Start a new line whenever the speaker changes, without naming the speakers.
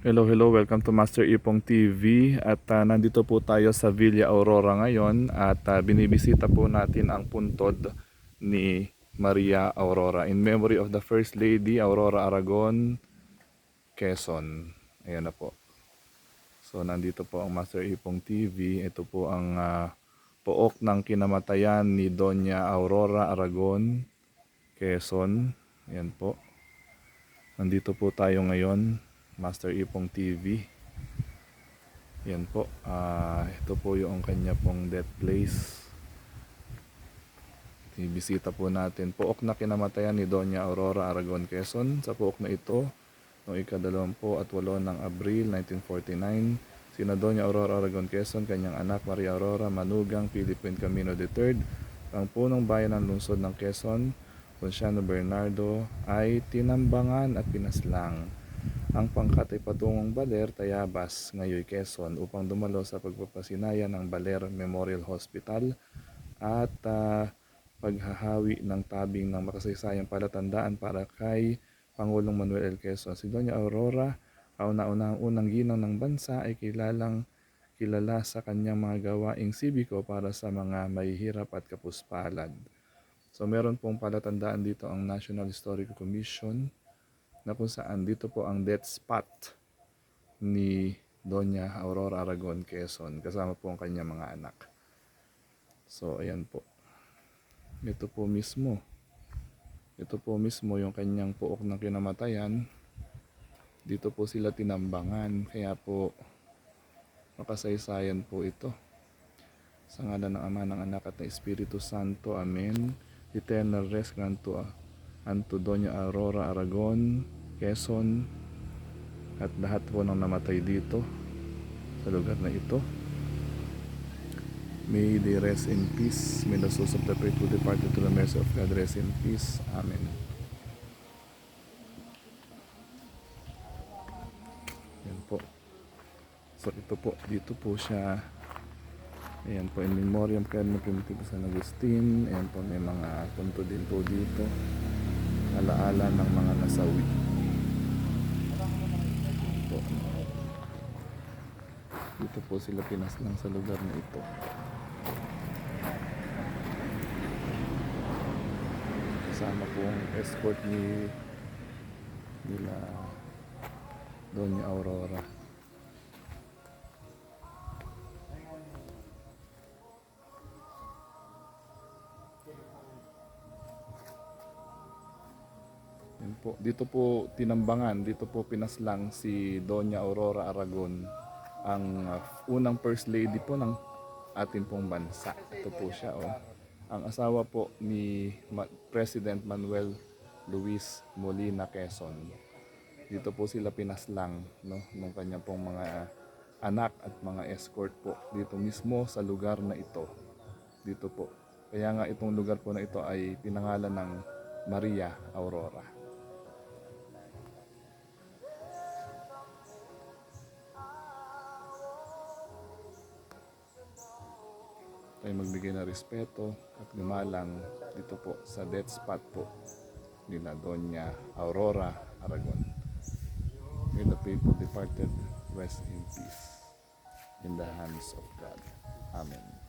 Hello, hello. Welcome to Master Ipong TV. At nandito po tayo sa Villa Aurora ngayon at binibisita po natin ang puntod ni Maria Aurora in memory of the First Lady Aurora Aragon, Quezon. Ayan na po. So nandito po ang Master Ipong TV. Ito po ang pook ng kinamatayan ni Doña Aurora Aragon, Quezon. Ayan po. Nandito po tayo ngayon, Master Ipong TV. Yan po. Ito po yung kanya pong death place. Ibisita po natin. Pook na kinamatayan ni Doña Aurora Aragon, Quezon. Sa pook na ito, noong ika-28 ng Abril 1949, sina Doña Aurora Aragon, Quezon, kanyang anak Maria Aurora Manugang Philippine Camino III, ang punong bayan ng lungsod ng Quezon, Ponciano Bernardo, ay tinambangan at pinaslang. Ang pangkat ay patungong Baler, Tayabas, Ngayoy, Quezon upang dumalo sa pagpapasinaya ng Baler Memorial Hospital at paghahawi ng tabing ng makasaysayang palatandaan para kay Pangulong Manuel L. Quezon. Si Doña Aurora, kauna-unang ginang ng bansa, ay kilala sa kanyang mga gawaing sibiko para sa mga mahihirap at kapuspalad. So meron pong palatandaan dito ang National Historical Commission na kung saan dito po ang death spot ni Doña Aurora Aragon, Quezon, kasama po ang kanyang mga anak. So ayan po. Ito po mismo yung kanyang pook ng kinamatayan. Dito po sila tinambangan, kaya po makasaysayan po ito. Sa ngalan ng Ama, ng Anak at ng Espiritu Santo. Amen. Eternal rest grant unto Doña Aurora Aragon, Quezon, at lahat po ng namatay dito sa lugar na ito. May they rest in peace. May the souls of the faithful departed to the mercy of God rest in peace. Amen. Yan po. So ito po, dito po siya. Ayan po, in memoriam kay Primitivo San Agustin. Ayan po, may mga punto din po dito. Alaala ng mga nasawi. Dito po sila pinaslang sa lugar na ito. Kasama po ang escort nila Doña Aurora. Yan po. Dito po tinambangan, dito po pinaslang si Doña Aurora Aragon, ang unang first lady po ng ating pong bansa. Ito po siya, oh. Ang asawa po ni President Manuel Luis Molina Quezon. Dito po sila pinaslang, no, ng kanyang pong mga anak at mga escort po dito mismo sa lugar na ito. Dito po. Kaya nga itong lugar po na ito ay pinangalan ng Maria Aurora. Tayo magbigay ng respeto at gumalang dito po sa death spot po nila Doña Aurora Aragon. May the people departed rest in peace in the hands of God. Amen.